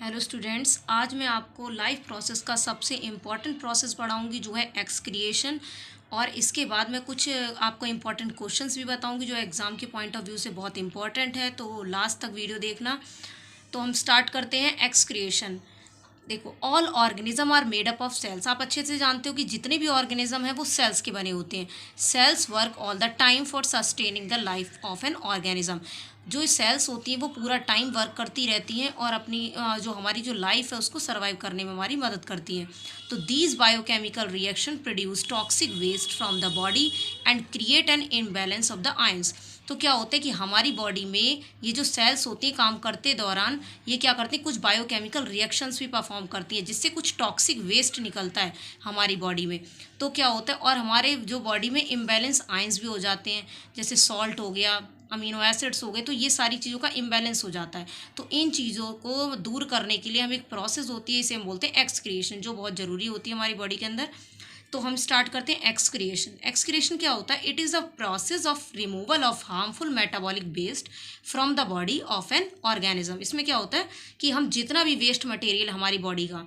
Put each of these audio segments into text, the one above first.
Hello students, आज मैं आपको लाइफ प्रोसेस का सबसे इम्पॉर्टेंट प्रोसेस पढ़ाऊंगी जो है एक्सक्रिएशन। और इसके बाद मैं कुछ आपको इम्पॉर्टेंट क्वेश्चंस भी बताऊंगी जो एग्ज़ाम के पॉइंट ऑफ व्यू से बहुत इंपॉर्टेंट है, तो लास्ट तक वीडियो देखना। तो हम स्टार्ट करते हैं एक्सक्रिएशन। देखो, all organism are made up of cells. आप अच्छे से जानते हो कि जितने भी ऑर्गेनिज्म हैं वो सेल्स के बने होते हैं। Cells work all the time for sustaining the life of an organism. जो सेल्स होती हैं वो पूरा टाइम वर्क करती रहती हैं और अपनी जो हमारी जो लाइफ है उसको सर्वाइव करने में हमारी मदद करती हैं। तो these biochemical reaction produce toxic waste from the body and create an imbalance of the ions. तो क्या होता है कि हमारी बॉडी में ये जो सेल्स होती हैं काम करते दौरान ये क्या करती हैं, कुछ बायोकेमिकल रिएक्शंस भी परफॉर्म करती हैं जिससे कुछ टॉक्सिक वेस्ट निकलता है हमारी बॉडी में। तो क्या होता है, और हमारे जो बॉडी में इम्बैलेंस आयंस भी हो जाते हैं, जैसे सॉल्ट हो गया, अमीनो एसिड्स हो गए, तो ये सारी चीज़ों का इम्बैलेंस हो जाता है। तो इन चीज़ों को दूर करने के लिए हम एक प्रोसेस होती है, इसे हम बोलते हैं एक्सक्रिएशन, जो बहुत ज़रूरी होती है हमारी बॉडी के अंदर। तो हम स्टार्ट करते हैं एक्सक्रिएशन। एक्सक्रिएशन क्या होता है? It is a process of removal of harmful metabolic waste from the body of an organism. इसमें क्या होता है कि हम जितना भी वेस्ट मटेरियल हमारी बॉडी का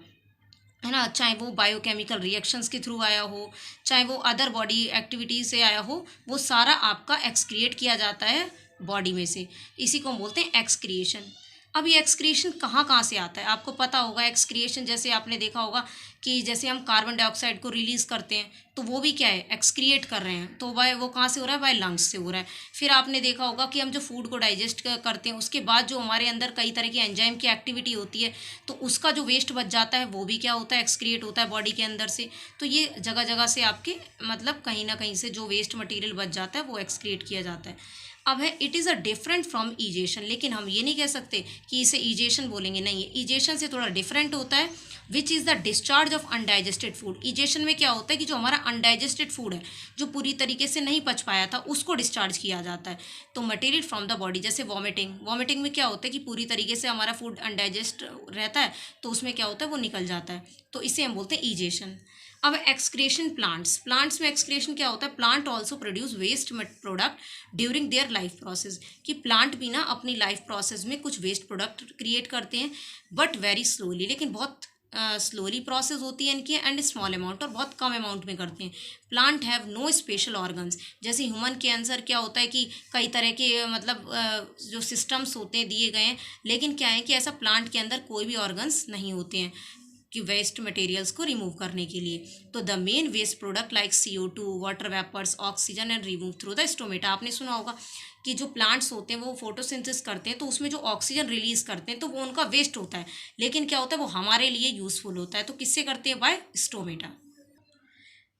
है ना, चाहे वो बायोकेमिकल रिएक्शंस के थ्रू आया हो, चाहे वो अदर बॉडी एक्टिविटीज से आया हो, वो सारा आपका एक्सक्रिएट किया जाता है बॉडी में से। इसी को हम बोलते हैं एक्सक्रिएशन। अब ये एक्सक्रिएशन कहाँ कहाँ से आता है आपको पता होगा। एक्सक्रिएशन जैसे आपने देखा होगा कि जैसे हम कार्बन डाइऑक्साइड को रिलीज़ करते हैं तो वो भी क्या है, एक्सक्रिएट कर रहे हैं। तो वो कहाँ से हो रहा है, बाय लंग्स से हो रहा है। फिर आपने देखा होगा कि हम जो फूड को डाइजेस्ट करते हैं उसके बाद जो हमारे अंदर कई तरह की एंजाइम की एक्टिविटी होती है, तो उसका जो वेस्ट बच जाता है वो भी क्या होता है, एक्सक्रिएट होता है बॉडी के अंदर से। तो ये जगह जगह से आपके मतलब कहीं ना कहीं से जो वेस्ट मटेरियल बच जाता है वो एक्सक्रिएट किया जाता है। अब है it is a different from ईजेशन, लेकिन हम ये नहीं कह सकते कि इसे ईजेशन बोलेंगे, नहीं, ये ईजेशन से थोड़ा डिफरेंट होता है। Which is the discharge of undigested food. ईजेशन में क्या होता है कि जो हमारा अनडाइजेस्टेड फूड है, जो पूरी तरीके से नहीं पच पाया था, उसको डिस्चार्ज किया जाता है। तो मटेरियल फ्रॉम द बॉडी, जैसे वॉमिटिंग। वॉमिटिंग में क्या होता है कि पूरी तरीके से हमारा फूड अनडाइजेस्ट रहता है, तो उसमें क्या होता है, वो निकल जाता है। तो इसे हम बोलते हैं ईजेशन। अब एक्सक्रिएशन प्लांट्स। प्लांट्स में एक्सक्रिएशन क्या होता है, plant also produce waste product during their life process. कि प्लांट भी ना अपनी लाइफ प्रोसेस में कुछ वेस्ट प्रोडक्ट क्रिएट करते हैं, बट वेरी स्लोली, लेकिन बहुत स्लोली प्रोसेस होती है इनकी, एंड स्मॉल अमाउंट, और बहुत कम अमाउंट में करते हैं। Plant have no special organs. जैसे ह्यूमन के अंदर क्या होता है कि कई तरह के मतलब जो सिस्टम्स होते हैं दिए गए हैं, लेकिन क्या है कि ऐसा प्लांट के अंदर कोई भी ऑर्गन्स नहीं होते हैं कि वेस्ट मटेरियल्स को रिमूव करने के लिए। तो the main waste product like CO2, water vapours, oxygen and remove through the stomata. आपने सुना होगा कि जो प्लांट्स होते हैं वो फोटोसिंथेसिस करते हैं, तो उसमें जो ऑक्सीजन रिलीज करते हैं तो वो उनका वेस्ट होता है, लेकिन क्या होता है वो हमारे लिए यूजफुल होता है। तो किससे करते हैं, by stomata.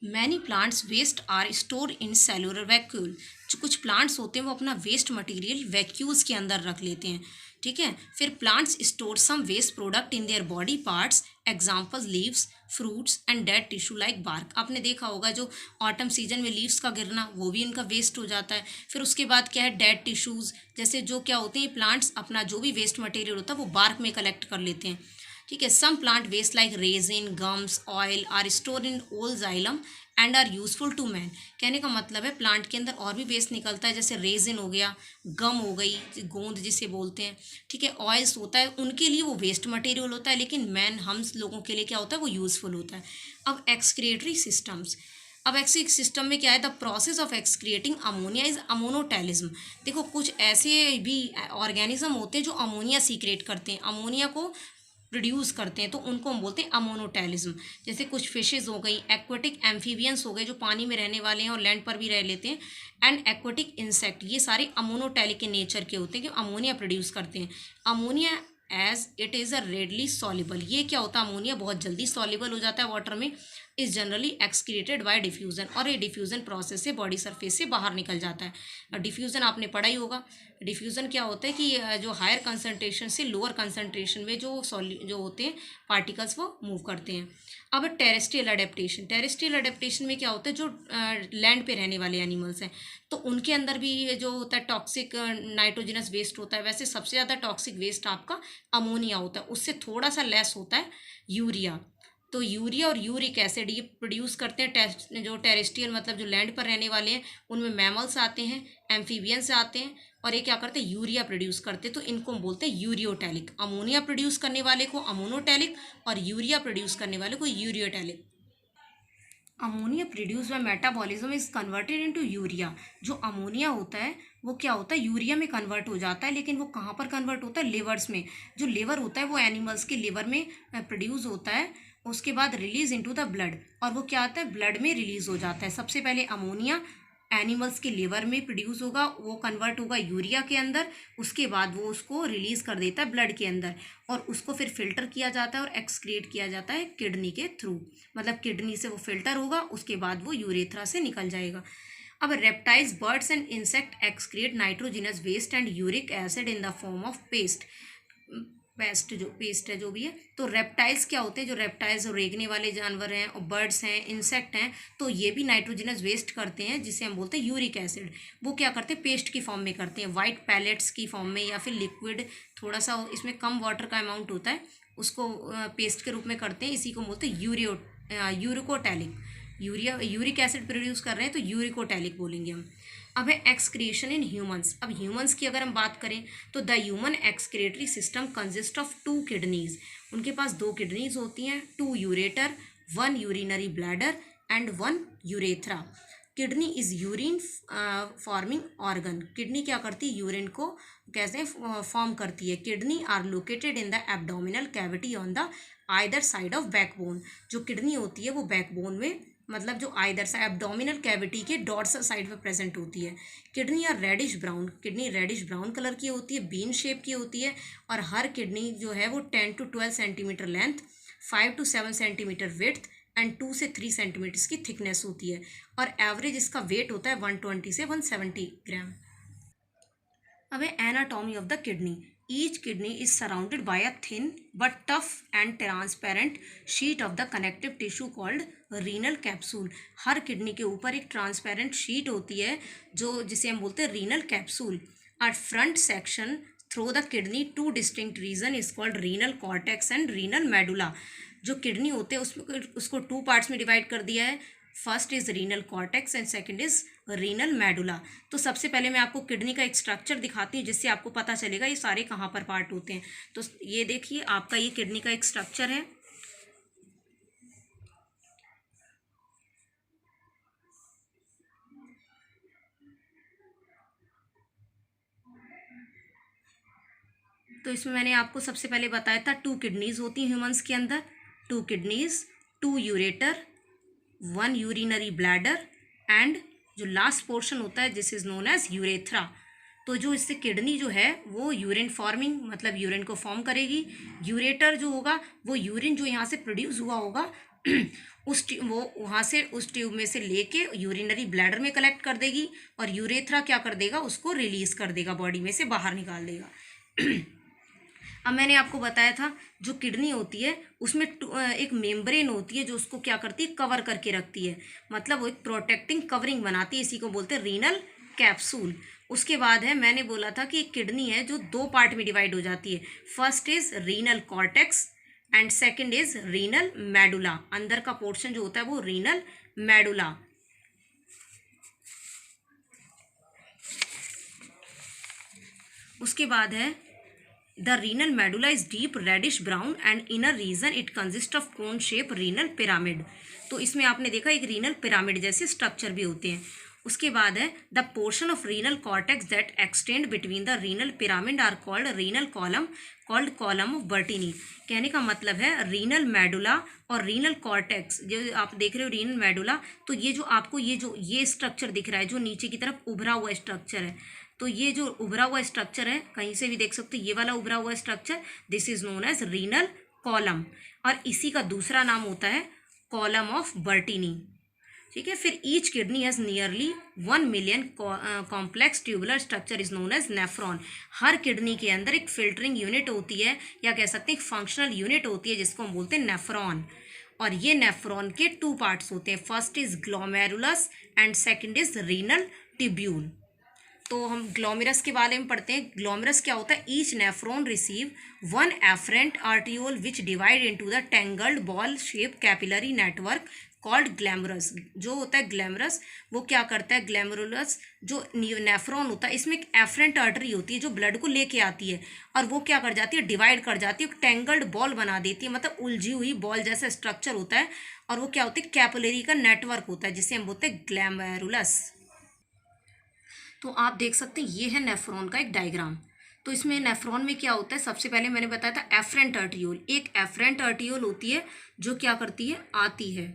Many plants waste are store in cellular vacuole. जो कुछ प्लांट्स होते हैं वो अपना वेस्ट मटेरियल वैक्यूल्स के अंदर रख लेते हैं, ठीक है। फिर plants store some waste product in their body parts, examples leaves, fruits and dead tissue like bark. आपने देखा होगा जो ऑटम सीजन में लीव्स का गिरना, वो भी इनका वेस्ट हो जाता है। फिर उसके बाद क्या है, डेड टिश्यूज़, जैसे जो क्या होते हैं प्लांट्स अपना जो भी वेस्ट मटेरियल होता है वो बार्क में कलेक्ट कर लेते हैं, ठीक है। Some plant waste like resin, gums, oil are store in old xylem and are useful to man. कहने का मतलब है प्लांट के अंदर और भी वेस्ट निकलता है, जैसे रेजिन हो गया, गम हो गई, गोंद जिसे बोलते हैं, ठीक है, ऑयल्स होता है, उनके लिए वो वेस्ट मटेरियल होता है, लेकिन मैन हम लोगों के लिए क्या होता है, वो यूजफुल होता है। अब एक्सक्रिएटरी सिस्टम्स। अब एक्सिक सिस्टम में क्या है, the process of excreting ammonia is ammonotelism. देखो, कुछ ऐसे भी ऑर्गेनिज्म होते हैं जो अमोनिया सीक्रेट करते हैं, अमोनिया को प्रोड्यूस करते हैं, तो उनको हम बोलते हैं अमोनोटेलिज्म। जैसे कुछ फिशेज हो गई, एक्वेटिक एम्फीबियंस हो गए जो पानी में रहने वाले हैं और लैंड पर भी रह लेते हैं, एंड एक्वेटिक इंसेक्ट, ये सारे अमोनोटेलिक के नेचर के होते हैं कि अमोनिया प्रोड्यूस करते हैं। Ammonia as it is a readily soluble, ये क्या होता है, अमोनिया बहुत जल्दी सॉल्युबल हो जाता है वाटर में, इज जनरली एक्सक्रिएटेड बाय डिफ्यूजन, और ये डिफ्यूजन प्रोसेस से बॉडी सरफेस से बाहर निकल जाता है। डिफ्यूजन आपने पढ़ा ही होगा। डिफ्यूजन क्या होता है कि जो हायर कंसनट्रेशन से लोअर कंसनट्रेशन में जो होते हैं पार्टिकल्स वो मूव करते हैं। अब टेरेस्ट्रियल अडेप्टेशन। टेरेस्ट्रियल अडेप्टेशन में क्या होता है, जो लैंड पे रहने वाले एनिमल्स हैं तो उनके अंदर भी ये जो होता है टॉक्सिक नाइट्रोजनस वेस्ट होता है। वैसे सबसे ज़्यादा टॉक्सिक वेस्ट आपका अमोनिया होता है, उससे थोड़ा सा लेस होता है यूरिया। तो यूरिया और यूरिक एसिड ये प्रोड्यूस करते हैं जो टेरेस्ट्रियल मतलब जो लैंड पर रहने वाले हैं, उनमें मैमल्स आते हैं, एम्फीबियंस आते हैं, और ये क्या करते हैं, यूरिया प्रोड्यूस करते, तो इनको हम बोलते हैं यूरियोटैलिक। अमोनिया प्रोड्यूस करने वाले को अमोनोटैलिक और यूरिया प्रोड्यूस करने वाले को ureotelic. Ammonia produce by metabolism is converted into urea. जो अमोनिया होता है वो क्या होता है, यूरिया में कन्वर्ट हो जाता है, लेकिन वो कहाँ पर कन्वर्ट होता है, लिवर्स में। जो लिवर होता है वो एनिमल्स के लिवर में प्रोड्यूस होता है, उसके बाद रिलीज इनटू द ब्लड, और वो क्या आता है, ब्लड में रिलीज हो जाता है। सबसे पहले अमोनिया एनिमल्स के लिवर में प्रोड्यूस होगा, वो कन्वर्ट होगा यूरिया के अंदर, उसके बाद वो उसको रिलीज कर देता है ब्लड के अंदर, और उसको फिर फिल्टर किया जाता है और एक्सक्रीट किया जाता है किडनी के थ्रू। मतलब किडनी से वो फिल्टर होगा, उसके बाद वो यूरेथ्रा से निकल जाएगा। अब reptiles, birds and insect excrete nitrogenous waste and uric acid in the form of paste. Paste है जो भी है। तो रेप्टाइल्स क्या होते हैं, जो रेप्टाइल्स और रेंगने वाले जानवर हैं और बर्ड्स हैं, इंसेक्ट हैं, तो ये भी नाइट्रोजनस वेस्ट करते हैं, जिसे हम बोलते हैं यूरिक एसिड। वो क्या करते हैं, पेस्ट की फॉर्म में करते हैं, वाइट पैलेट्स की फॉर्म में, या फिर लिक्विड, थोड़ा सा इसमें कम वाटर का अमाउंट होता है, उसको पेस्ट के रूप में करते हैं। इसी को बोलते हैं यूरिकोटैलिक। यूरिक एसिड प्रोड्यूस कर रहे हैं तो यूरिकोटैलिक बोलेंगे हम। अब है एक्सक्रिएशन इन ह्यूमंस। अब ह्यूमंस की अगर हम बात करें तो the human excretory system consist of 2 kidneys. उनके पास 2 किडनीज होती हैं, 2 ureter, 1 urinary bladder and 1 urethra. Kidney is urine forming organ. Kidney क्या करती है, यूरिन को कैसे फॉर्म करती है। Kidney are located in the abdominal cavity on the either side of backbone. जो किडनी होती है वो बैकबोन में, मतलब जो आइदर साइड एब्डोमिनल कैविटी के डॉर्सल साइड पे प्रेजेंट होती है। Kidney are reddish brown. Kidney reddish brown colour की होती है, बीन शेप की होती है, और हर किडनी जो है वो 10 to 12 centimetre length, 5 to 7 centimetre width and 2 से 3 सेंटीमीटर की थिकनेस होती है, और एवरेज इसका वेट होता है 120 से 170 ग्राम। अब है anatomy of the kidney. Each kidney is surrounded by a thin but tough and transparent sheet of the connective tissue called renal capsule। Her kidney के ऊपर एक ट्रांसपेरेंट शीट होती है जो जिसे हम बोलते हैं renal capsule. At front section through the kidney two distinct region is called renal cortex and renal medulla। जो किडनी होते हैं उसमें उसको 2 पार्ट्स में डिवाइड कर दिया है। First is renal cortex and second is renal medulla. तो सबसे पहले मैं आपको किडनी का एक स्ट्रक्चर दिखाती हूँ, जिससे आपको पता चलेगा ये सारे कहाँ पर पार्ट होते हैं। तो ये देखिए, आपका ये किडनी का एक स्ट्रक्चर है। तो इसमें मैंने आपको सबसे पहले बताया था 2 किडनीज होती हैं ह्यूमंस के अंदर, 2 kidneys, 2 ureter, 1 urinary bladder and जो लास्ट पोर्शन होता है this is known as urethra. तो जो इससे किडनी जो है वो यूरिन फॉर्मिंग, मतलब यूरिन को फॉर्म करेगी। यूरेटर जो होगा वो यूरिन जो यहाँ से प्रोड्यूस हुआ होगा वो वहाँ से उस ट्यूब में से लेके यूरिनरी ब्लैडर में कलेक्ट कर देगी, और यूरेथ्रा क्या कर देगा, उसको रिलीज कर देगा, बॉडी में से बाहर निकाल देगा। अब मैंने आपको बताया था जो किडनी होती है उसमें एक मेम्ब्रेन होती है जो उसको क्या करती है, कवर करके रखती है, मतलब वो एक प्रोटेक्टिंग कवरिंग बनाती है, इसी को बोलते हैं रीनल कैप्सूल। उसके बाद है, मैंने बोला था कि एक किडनी है जो 2 पार्ट में डिवाइड हो जाती है। First is renal cortex and second is renal medulla. अंदर का पोर्शन जो होता है वो रीनल मेडुला। उसके बाद है The renal medulla is deep reddish brown and inner region it consists of cone shape renal pyramid। तो इसमें आपने देखा एक रीनल पिरामिड जैसे स्ट्रक्चर भी होते हैं। उसके बाद है the portion of renal cortex that extend between the renal pyramid are called renal column, called column of Bertini. कहने का मतलब है रीनल मेडुला और रीनल कॉर्टेक्स, जो आप देख रहे हो रीनल मेडुला, तो ये जो आपको ये स्ट्रक्चर दिख रहा है जो नीचे की तरफ उभरा हुआ स्ट्रक्चर है, तो ये जो उभरा हुआ स्ट्रक्चर है, कहीं से भी देख सकते हो ये वाला उभरा हुआ structure, this is known as renal column, और इसी का दूसरा नाम होता है कॉलम ऑफ बर्टिनी। ठीक है। फिर each kidney has nearly 1 million complex tubular structure is known as nephron. हर किडनी के अंदर एक फिल्टरिंग यूनिट होती है, या कह सकते हैं एक फंक्शनल यूनिट होती है, जिसको हम बोलते हैं नेफ्रॉन। और ये नेफ्रॉन के 2 पार्ट्स होते हैं, first is glomerulus and second is renal tubule. तो हम ग्लोमेरस के बारे में पढ़ते हैं। ग्लोमेरस क्या होता है, each nephron receive 1 afferent arteriole which divide into the tangled ball shape capillary network called glomerulus. जो होता है ग्लैमरस वो क्या करता है, ग्लैमरुलस जो नेफ्रॉन होता है इसमें एक एफरेंट आर्टरी होती है जो ब्लड को लेके आती है और वो क्या कर जाती है, डिवाइड कर जाती है, टेंगल्ड बॉल बना देती है, मतलब उलझी हुई बॉल जैसा स्ट्रक्चर होता है और वो क्या होती है, कैपिलरी का नेटवर्क होता है जिसे हम बोलते हैं ग्लैमरुलस। तो आप देख सकते हैं ये है नेफ्रॉन का एक डायग्राम। तो इसमें नेफ्रॉन में क्या होता है, सबसे पहले मैंने बताया था एफरेंट आर्टियोल। एक एफरेंट आर्टियोल होती है जो क्या करती है, आती है,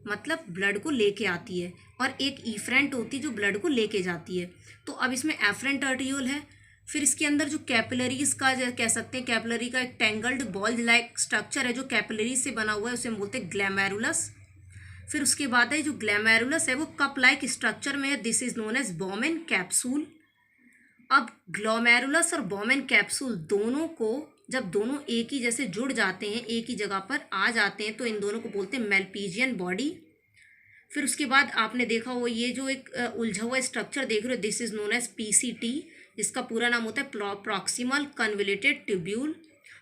मतलब ब्लड को लेके आती है, और एक इफरेंट होती है जो ब्लड को लेके जाती है। तो अब इसमें एफरेंट आर्टियोल है, फिर इसके अंदर जो कैपिलरीज का कह सकते हैं, कैपिलरी का एक टेंगल्ड बॉल लाइक स्ट्रक्चर है जो कैपिलरी से बना हुआ है, उसे हम बोलते हैं ग्लैमेरुलस। फिर उसके बाद है जो ग्लैमेरुलस है वो कप लाइक स्ट्रक्चर में है, this is known as Bowman capsule. अब ग्लोमेरुलस और बॉमेन कैप्सूल दोनों को जब दोनों एक ही जैसे जुड़ जाते हैं, एक ही जगह पर आ जाते हैं, तो इन दोनों को बोलते हैं मेल्पीजियन बॉडी। फिर उसके बाद आपने देखा हो ये जो एक उलझा हुआ स्ट्रक्चर देख रहे हो, this is known as PCT, जिसका पूरा नाम होता है प्रॉक्सिमल कन्वोल्यूटेड ट्यूब्यूल।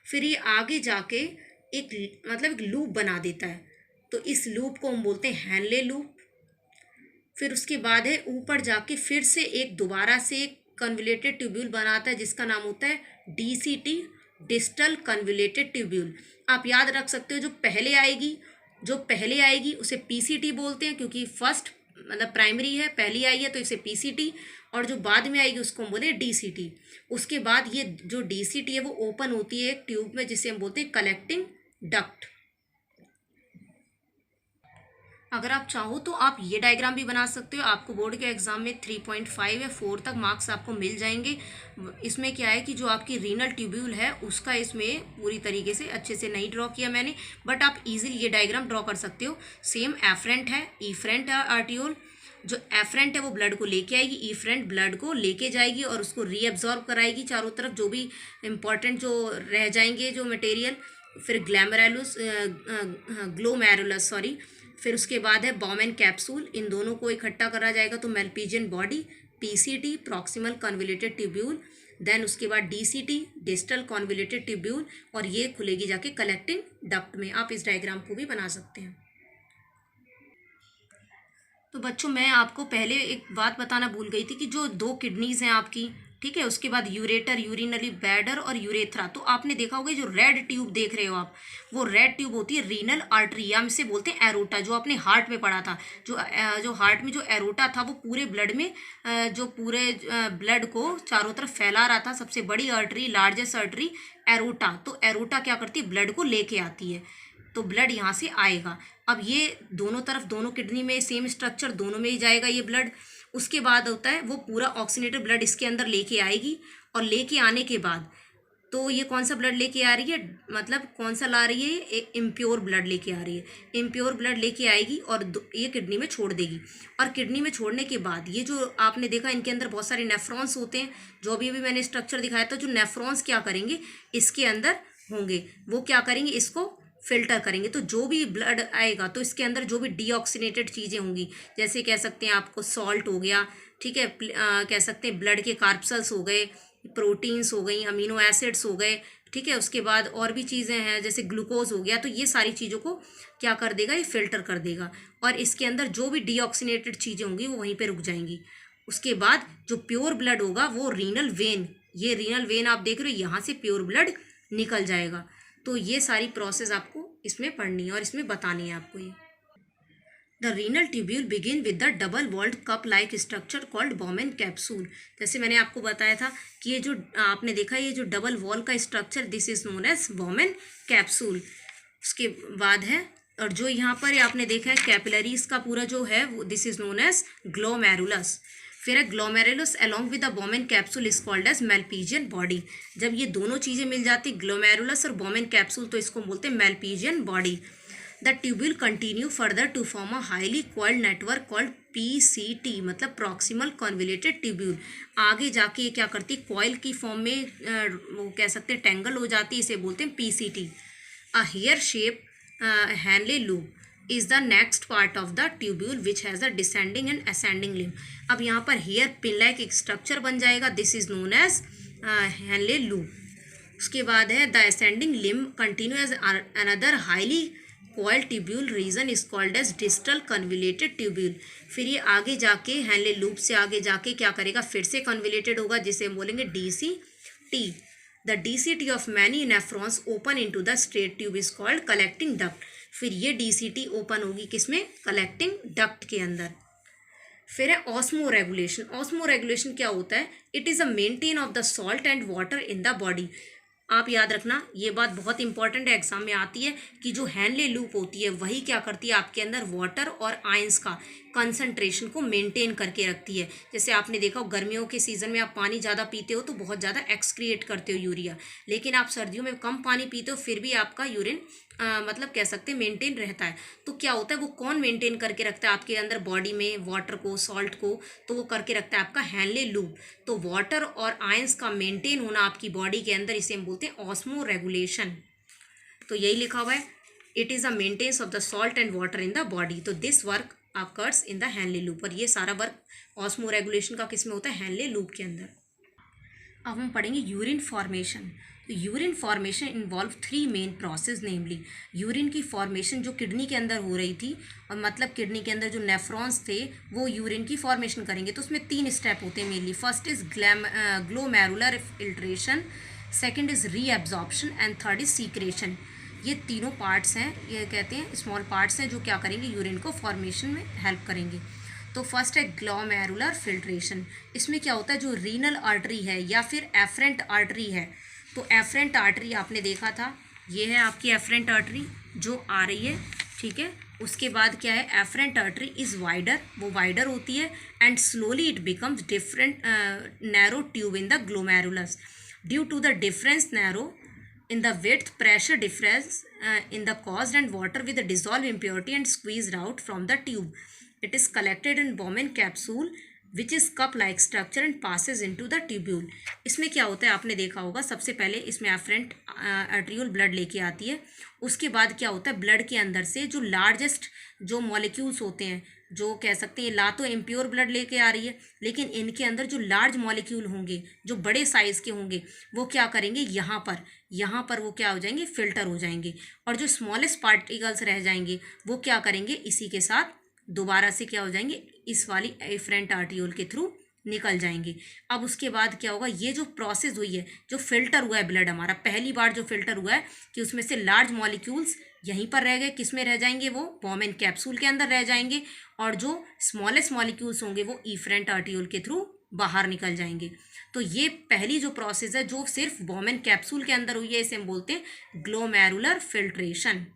फिर ये आगे जाके एक मतलब एक लूप बना देता है, तो इस लूप को हम बोलते हैं हैनले लूप। फिर उसके बाद है ऊपर जाके फिर से एक दोबारा से एक कन्वोल्यूटेड ट्यूब्यूल बनाता है जिसका नाम होता है डीसीटी, डिस्टल कन्वोल्यूटेड ट्यूब्यूल। आप याद रख सकते हो जो पहले आएगी उसे पीसीटी बोलते हैं, क्योंकि फर्स्ट मतलब प्राइमरी है, पहली आई है तो इसे पीसीटी, और जो बाद में आएगी उसको हम बोले डीसीटी। उसके बाद ये जो डीसीटी है वो ओपन होती है एक ट्यूब में जिसे हम बोलते हैं कलेक्टिंग डक्ट। अगर आप चाहो तो आप ये डायग्राम भी बना सकते हो, आपको बोर्ड के एग्जाम में 3.5 या 4 तक मार्क्स आपको मिल जाएंगे। इसमें क्या है कि जो आपकी रीनल ट्यूब्यूल है उसका इसमें पूरी तरीके से अच्छे से नहीं ड्रॉ किया मैंने, बट आप इजीली ये डायग्राम ड्रॉ कर सकते हो। सेम एफरेंट है, ईफरेंट है आर्टियोल। जो एफरेंट है वो ब्लड को लेके आएगी, ईफरेंट ब्लड को लेके जाएगी और उसको रीअब्जॉर्ब कराएगी चारों तरफ जो भी इंपॉर्टेंट जो रह जाएंगे जो मटेरियल। फिर ग्लोमेरुलस सॉरी, फिर उसके बाद है बॉमेन कैप्सूल, इन दोनों को इकट्ठा करा जाएगा तो malpighian body, PCT proximal convoluted tubule, then उसके बाद डीसीटी डिस्टल कन्वोल्यूटेड ट्यूब्यूल, और ये खुलेगी जाके कलेक्टिंग डक्ट में। आप इस डायग्राम को भी बना सकते हैं। तो बच्चों मैं आपको पहले एक बात बताना भूल गई थी कि जो 2 किडनीज हैं आपकी, ठीक है, उसके बाद यूरेटर, यूरिनरी ब्लैडर और यूरेथ्रा। तो आपने देखा होगा जो रेड ट्यूब देख रहे हो आप, वो रेड ट्यूब होती है रीनल आर्टरी, हम इसे बोलते हैं एरोटा, जो आपने हार्ट में पढ़ा था। जो हार्ट में जो एरोटा था वो पूरे ब्लड में जो पूरे ब्लड को चारों तरफ फैला रहा था, सबसे बड़ी आर्टरी, लार्जेस्ट आर्टरी एरोटा। तो एरोटा क्या करती है, ब्लड को लेके आती है, तो ब्लड यहाँ से आएगा। अब ये दोनों तरफ, दोनों किडनी में सेम स्ट्रक्चर, दोनों में ही जाएगा ये ब्लड। उसके बाद होता है वो पूरा ऑक्सीनेटेड ब्लड इसके अंदर लेके आएगी, और लेके आने के बाद तो ये कौन सा ब्लड लेके आ रही है, मतलब कौन सा ला रही है, एक इम्प्योर ब्लड लेके आ रही है। इम्प्योर ब्लड लेके आएगी और ये किडनी में छोड़ देगी, और किडनी में छोड़ने के बाद ये जो आपने देखा इनके अंदर बहुत सारे नेफ्रॉन्स होते हैं, जो अभी मैंने स्ट्रक्चर दिखाया था, जो नेफ्रॉन्स क्या करेंगे इसके अंदर होंगे, वो क्या करेंगे, इसको फिल्टर करेंगे। तो जो भी ब्लड आएगा तो इसके अंदर जो भी डीऑक्सीनेटेड चीज़ें होंगी, जैसे कह सकते हैं आपको सॉल्ट हो गया, ठीक है, कह सकते हैं ब्लड के कार्पसल्स हो गए, प्रोटीन्स हो गई, अमीनो एसिड्स हो गए, ठीक है, उसके बाद और भी चीज़ें हैं जैसे ग्लूकोज हो गया। तो ये सारी चीज़ों को क्या कर देगा, ये फिल्टर कर देगा, और इसके अंदर जो भी डीऑक्सीनेटेड चीज़ें होंगी वो वहीं पर रुक जाएंगी। उसके बाद जो प्योर ब्लड होगा वो रीनल वेन, ये रीनल वेन आप देख रहे हो, यहाँ से प्योर ब्लड निकल जाएगा। तो ये सारी प्रोसेस आपको इसमें पढ़नी है और इसमें बतानी है आपको ये। The renal tubule begin with the double walled cup like structure called Bowman capsule. जैसे मैंने आपको बताया था कि ये जो आपने देखा, ये जो डबल वॉल का structure, this is known as Bowman capsule. उसके बाद है, और जो यहाँ पर आपने देखा है कैपिलरीज का पूरा जो है वो, this is known as glomerulus. फिर है glomerulus along with the Bowman capsule is called as malpighian body. जब ये दोनों चीज़ें मिल जाती, ग्लोमेरुलस और बॉमेन कैप्सूल, तो इसको बोलते हैं malpighian body. The tubule continue further to form a highly coiled network called PCT, मतलब प्रॉक्सिमल कन्वोल्यूटेड ट्यूब्यूल। आगे जाके ये क्या करती है, कॉइल की फॉर्म में वो कह सकते हैं टेंगल हो जाती है, इसे बोलते हैं PCT. A hair shape Henle loop is the next part of the tubule which has a descending and ascending limb। अब यहाँ पर हेयर पिन लाइक एक स्ट्रक्चर बन जाएगा, this is known as Henle loop. उसके बाद है the ascending limb continue as another highly coil tubule region is called as distal convoluted tubule. फिर ये आगे जाके हेनले लूप से आगे जाके क्या करेगा, फिर से कन्विलेटेड होगा, जिसे हम बोलेंगे DCT। The DCT of many nephrons open into the straight tube is called collecting duct. फिर ये DCT ओपन होगी किसमें, कलेक्टिंग डक्ट के अंदर। फिर है ऑस्मो रेगुलेशन। ऑस्मो रेगुलेशन क्या होता है, it is a maintain of the salt and water in the body. आप याद रखना, ये बात बहुत इंपॉर्टेंट है, एग्जाम में आती है कि जो हेनले लूप होती है वही क्या करती है, आपके अंदर वाटर और आयंस का कंसंट्रेशन को मेंटेन करके रखती है। जैसे आपने देखा हो गर्मियों के सीज़न में आप पानी ज़्यादा पीते हो तो बहुत ज़्यादा एक्सक्रिएट करते हो यूरिया, लेकिन आप सर्दियों में कम पानी पीते हो फिर भी आपका यूरिन मतलब कह सकते हैं मेंटेन रहता है। तो क्या होता है, वो कौन मेंटेन करके रखता है आपके अंदर बॉडी में वाटर को, सॉल्ट को, तो वो करके रखता है आपका हेनले लूप। तो वाटर और आयंस का मेंटेन होना आपकी बॉडी के अंदर, इसे हम बोलते हैं ऑस्मो रेगुलेशन। तो यही लिखा हुआ है, it is a maintenance of the salt and water in the body. तो this work occurs in the Henle loop, और ये सारा वर्क ऑस्मो रेगुलेशन का किस में होता है, हेनले लूप के अंदर। अब हम पढ़ेंगे यूरिन फॉर्मेशन। तो urine formation involve 3 main process, namely urine की फॉर्मेशन जो किडनी के अंदर हो रही थी, और मतलब किडनी के अंदर जो नेफ्रॉन्स थे वो यूरिन की फॉर्मेशन करेंगे। तो उसमें 3 स्टेप होते हैं mainly. First is glomerular filtration, second is reabsorption and third is secretion. ये तीनों पार्ट्स हैं, ये कहते हैं स्मॉल पार्ट्स हैं जो क्या करेंगे, यूरिन को फॉर्मेशन में हेल्प करेंगे। तो फर्स्ट है ग्लोमेरुलर फिल्ट्रेशन। इसमें क्या होता है, जो रीनल आर्टरी है या फिर एफरेंट आर्टरी है, तो एफरेंट आर्टरी आपने देखा था, ये है आपकी एफरेंट आर्टरी जो आ रही है, ठीक है। उसके बाद क्या है, एफरेंट आर्टरी इज़ वाइडर, वो वाइडर होती है, and slowly it becomes different narrow tube in the glomerulus due to the difference narrow in the width, pressure difference in the caused and water with the dissolved impurity and squeezed out from the tube. It is collected in Bowman capsule which is cup like structure and passes into the tubule. इसमें क्या होता है, आपने देखा होगा, सबसे पहले इसमें एफरेंट आर्ट्रियोल ब्लड लेके आती है। उसके बाद क्या होता है, ब्लड के अंदर से जो लार्जेस्ट जो मॉलिक्यूल्स होते हैं, जो कह सकते हैं ला तो इम्प्योर ब्लड लेके आ रही है, लेकिन इनके अंदर जो लार्ज मॉलिक्यूल होंगे, जो बड़े साइज़ के होंगे, वो क्या करेंगे, यहाँ पर वो क्या हो जाएंगे, फिल्टर हो जाएंगे, और जो स्मॉलेस्ट पार्टिकल्स रह जाएंगे वो क्या करेंगे, इसी के साथ दोबारा से क्या हो जाएंगे, इस वाली एफरेंट आर्टियोल के थ्रू निकल जाएंगे। अब उसके बाद क्या होगा, ये जो प्रोसेस हुई है, जो फिल्टर हुआ है ब्लड हमारा, पहली बार जो फिल्टर हुआ है कि उसमें से लार्ज मॉलिक्यूल्स यहीं पर रह गए, किस में रह जाएंगे, वो बॉमेन कैप्सूल के अंदर रह जाएंगे, और जो स्मॉलेस्ट मॉलिक्यूल्स होंगे वो एफरेंट आर्टियोल के थ्रू बाहर निकल जाएंगे। तो ये पहली जो प्रोसेस है जो सिर्फ बॉमेन कैप्सूल के अंदर हुई है, इसे हम बोलते हैं ग्लोमेरुलर फिल्ट्रेशन।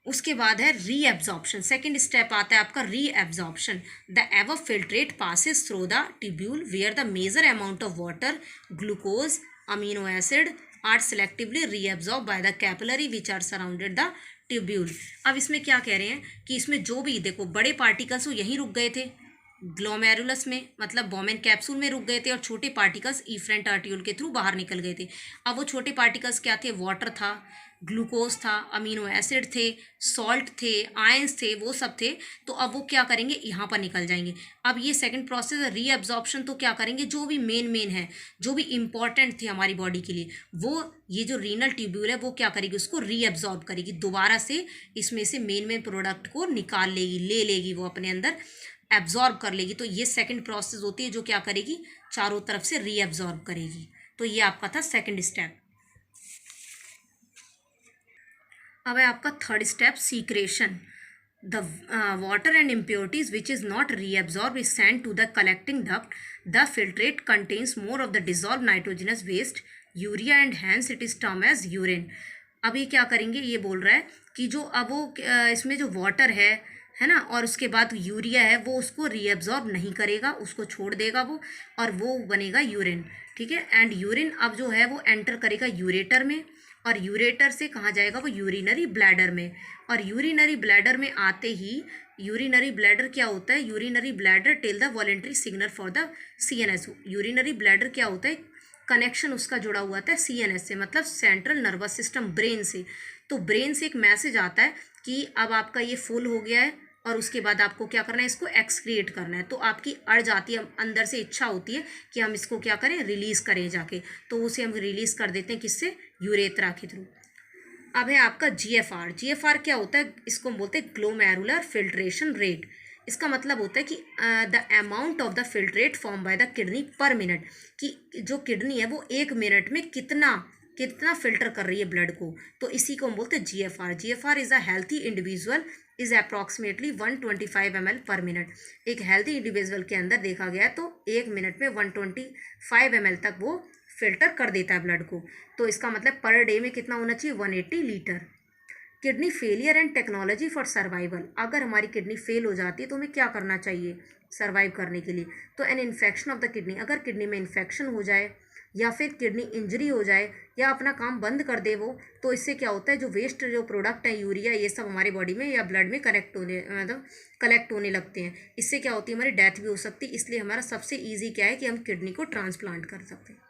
उसके बाद है रीएब्जॉर्प्शन। सेकंड स्टेप आता है आपका reabsorption. The ever filtrate passes through the tubule where the major amount of water, glucose, amino acid are selectively reabsorb by the capillary which are surrounded the tubule. अब इसमें क्या कह रहे हैं कि इसमें जो भी देखो बड़े पार्टिकल्स वो यहीं रुक गए थे ग्लोमेरुलस में, मतलब बॉमेन कैप्सूल में रुक गए थे, और छोटे पार्टिकल्स एफरेंट आर्टियोल के थ्रू बाहर निकल गए थे। अब वो छोटे पार्टिकल्स क्या थे, वाटर था, ग्लूकोज था, अमीनो एसिड थे, सॉल्ट थे, आयंस थे, वो सब थे। तो अब वो क्या करेंगे, यहाँ पर निकल जाएंगे। अब ये सेकंड प्रोसेस है रीअब्जॉर्प्शन। तो क्या करेंगे, जो भी मेन है, जो भी इंपॉर्टेंट थे हमारी बॉडी के लिए, वो ये जो रीनल ट्यूब्यूल है वो क्या करेगी, उसको रीअब्जॉर्ब करेगी, दोबारा से इसमें से मेन प्रोडक्ट को निकाल लेगी, ले लेगी, वो अपने अंदर एब्जॉर्ब कर लेगी। तो ये सेकंड प्रोसेस होती है जो क्या करेगी, चारों तरफ से रीअब्जॉर्ब करेगी। तो ये आपका था सेकंड स्टेप। अब है आपका third step, secretion. The water and impurities which is not reabsorbed is sent to the collecting duct. The filtrate contains more of the dissolved nitrogenous waste, urea, and hence it is termed as urine. अब ये क्या करेंगे, ये बोल रहा है कि जो अब वो इसमें जो वाटर है ना, और उसके बाद यूरिया है, वो उसको रीअब्जॉर्ब नहीं करेगा, उसको छोड़ देगा वो, और वो बनेगा यूरिन, ठीक है। एंड यूरिन अब जो है वो एंटर करेगा यूरेटर में, और यूरेटर से कहाँ जाएगा, वो यूरिनरी ब्लैडर में, और यूरिनरी ब्लैडर में आते ही यूरिनरी ब्लैडर क्या होता है, urinary bladder tell the voluntary signal for the CNS। Urinary bladder क्या होता है, कनेक्शन उसका जुड़ा हुआ था CNS से, मतलब सेंट्रल नर्वस सिस्टम, ब्रेन से। तो ब्रेन से एक मैसेज आता है कि अब आपका ये फुल हो गया है, और उसके बाद आपको क्या करना है, इसको एक्सक्रिएट करना है। तो आपकी अर्ज आती है, अंदर से इच्छा होती है कि हम इसको क्या करें, रिलीज़ करें जाके। तो उसे हम रिलीज़ कर देते हैं, किससे, यूरेथ्रा के थ्रू। अब है आपका जीएफआर। जीएफआर क्या होता है? इसको हम बोलते हैं ग्लोमेरुलर फिल्ट्रेशन रेट। इसका मतलब होता है कि the amount of the filtrate form by the kidney पर मिनट, कि जो किडनी है वो 1 मिनट में कितना कितना फिल्टर कर रही है ब्लड को, तो इसी को हम बोलते हैं GFR. GFR is a healthy individual is approximately 125 ml पर मिनट। एक हेल्थी इंडिविजुअल के अंदर देखा गया तो 1 मिनट में 125 ml तक वो फिल्टर कर देता है ब्लड को। तो इसका मतलब पर डे में कितना होना चाहिए? 180 litre. Kidney failure and technology for survival. अगर हमारी किडनी फेल हो जाती है तो हमें क्या करना चाहिए सर्वाइव करने के लिए? तो an infection of the kidney, अगर किडनी में इन्फेक्शन हो जाए या फिर किडनी इंजरी हो जाए या अपना काम बंद कर दे वो, तो इससे क्या होता है, जो वेस्ट जो प्रोडक्ट है यूरिया ये सब हमारे बॉडी में या ब्लड में कलेक्ट होने लगते हैं। इससे क्या होती है, हमारी डेथ भी हो सकती है। इसलिए हमारा सबसे ईजी क्या है कि हम किडनी को ट्रांसप्लांट कर सकते हैं।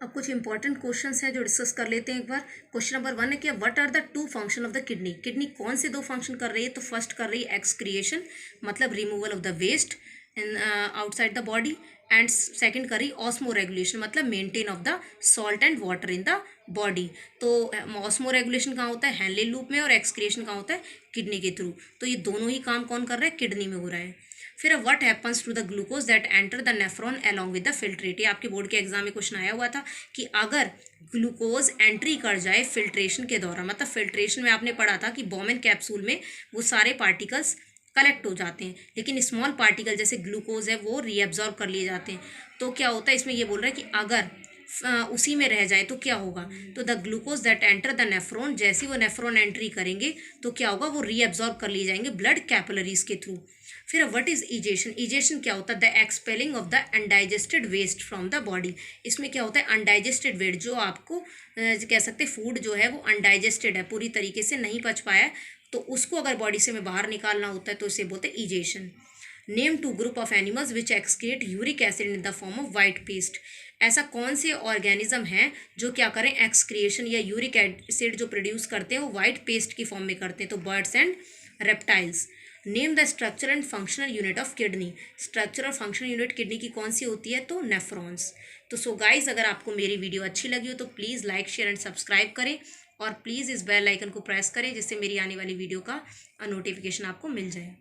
अब कुछ इंपॉर्टेंट क्वेश्चंस हैं जो डिस्कस कर लेते हैं एक बार। क्वेश्चन नंबर 1 है कि what are the 2 function of the kidney. Kidney कौन से 2 फंक्शन कर रही है? तो फर्स्ट कर रही है एक्सक्रिएशन, मतलब removal of the waste in outside the body, and second कर रही ऑस्मो रेगुलेशन, मतलब maintain of the salt and water in the body. तो ऑस्मो रेगुलेशन कहाँ होता है? हैनले लूप में, और एक्सक्रिएशन कहाँ होता है? किडनी के थ्रू। तो ये दोनों ही काम कौन कर रहा है? किडनी में हो रहा है। फिर what happens to the glucose that enter the nephron along with the filtrate. ये आपके बोर्ड के एग्जाम में क्वेश्चन आया हुआ था कि अगर ग्लूकोज एंट्री कर जाए फिल्ट्रेशन के दौरान, मतलब फिल्ट्रेशन में आपने पढ़ा था कि बोमेन कैप्सूल में वो सारे पार्टिकल्स कलेक्ट हो जाते हैं, लेकिन स्मॉल पार्टिकल जैसे ग्लूकोज है वो रीअब्जॉर्ब कर लिए जाते हैं। तो क्या होता है, इसमें ये बोल रहा है कि अगर उसी में रह जाए तो क्या होगा? तो the glucose that enter the nephron, जैसे वो नेफ्रॉन एंट्री करेंगे तो क्या होगा? वो रीअब्जॉर्ब कर लिए जाएंगे ब्लड कैपिलरीज के थ्रू। फिर व्हाट इज इजेशन? इजेशन क्या होता है? The expelling of the undigested waste from the body. इसमें क्या होता है? अनडाइजेस्टेड वेस्ट, जो आपको कह सकते हैं फूड जो है वो अनडाइजेस्टेड है, पूरी तरीके से नहीं पच पाया, तो उसको अगर बॉडी से में बाहर निकालना होता है तो इसे बोलते हैं egestion. Name 2 group of animals which excrete uric acid in the form of white paste. ऐसा कौन से ऑर्गेनिज्म है जो क्या करें? एक्सक्रिएशन या यूरिक एसिड जो प्रोड्यूस करते हैं वो वाइट पेस्ट की फॉर्म में करते हैं। तो birds and reptiles. Name the structure and functional unit of kidney. Structure और फंक्शनल यूनिट किडनी की कौन सी होती है? तो नेफ्रॉन्स। तो सो गाइज, अगर आपको मेरी वीडियो अच्छी लगी हो तो please like share and subscribe करें, और प्लीज़ इस बेल आइकन को प्रेस करें जिससे मेरी आने वाली वीडियो का नोटिफिकेशन आपको मिल जाए।